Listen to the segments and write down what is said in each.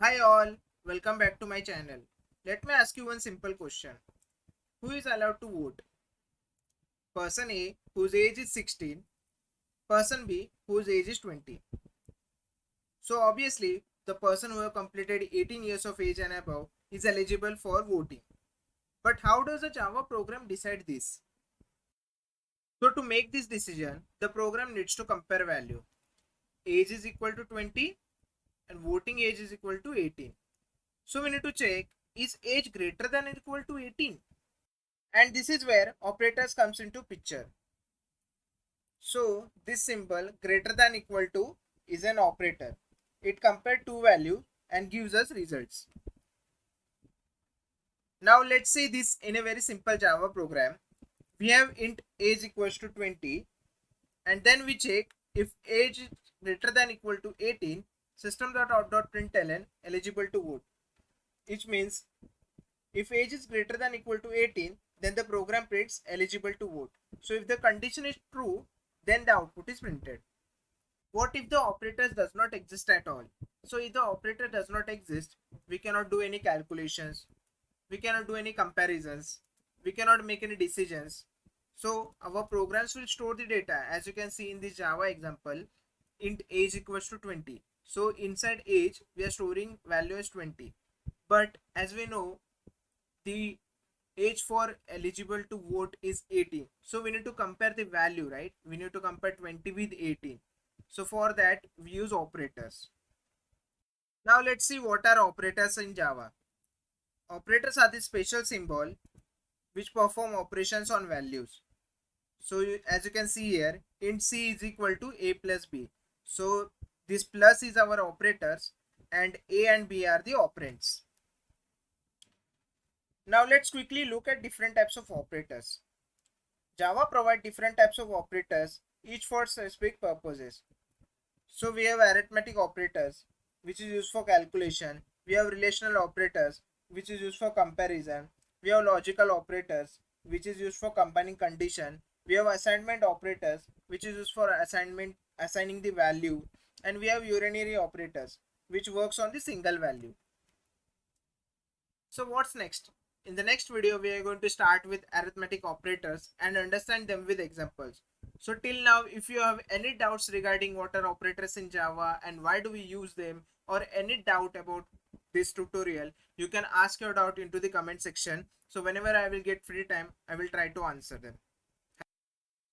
Hi all, welcome back to my channel. Let me ask you one simple question. Who is allowed to vote? Person A whose age is 16, person B whose age is 20. So obviously the person who have completed 18 years of age and above is eligible for voting. But how does a Java program decide this? So to make this decision, the program needs to compare value. Age is equal to 20 and voting age is equal to 18. So we need to check, is age greater than or equal to 18? And this is where operators comes into picture. So this symbol greater than equal to is an operator. It compares two values and gives us results. Now let's see this in a very simple Java program. We have int age equals to 20 and then we check if age is greater than equal to 18, system.out.println eligible to vote, which means if age is greater than equal to 18, then the program prints eligible to vote. So if the condition is true, then the output is printed. What if the operator does not exist at all? So if the operator does not exist, we cannot do any calculations, we cannot do any comparisons, we cannot make any decisions. So our programs will store the data, as you can see in this Java example, int age equals to 20. So inside age, we are storing value as 20. But as we know, the age for eligible to vote is 18, so we need to compare the value, right? We need to compare 20 with 18. So for that we use operators. Now let's see what are operators in Java. Operators are the special symbol which perform operations on values. So as you can see here, int c is equal to a plus b. So this plus is our operators and a and b are the operands. Now let's quickly look at different types of operators. Java provides different types of operators, each for specific purposes. So we have arithmetic operators, which is used for calculation. We have relational operators, which is used for comparison. We have logical operators, which is used for combining condition. We have assignment operators, which is used for assigning the value. And we have unary operators, which works on the single value. So what's next? In the next video, we are going to start with arithmetic operators and understand them with examples. So till now, if you have any doubts regarding what are operators in Java and why do we use them, or any doubt about this tutorial, you can ask your doubt into the comment section. So whenever I will get free time, I will try to answer them.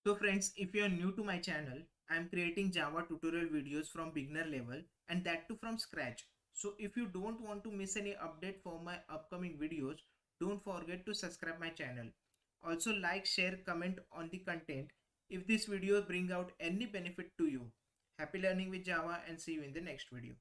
So friends, if you are new to my channel, I am creating Java tutorial videos from beginner level and that too from scratch. So if you don't want to miss any update for my upcoming videos, don't forget to subscribe my channel. Also like, share, comment on the content if this video bring out any benefit to you. Happy learning with Java and see you in the next video.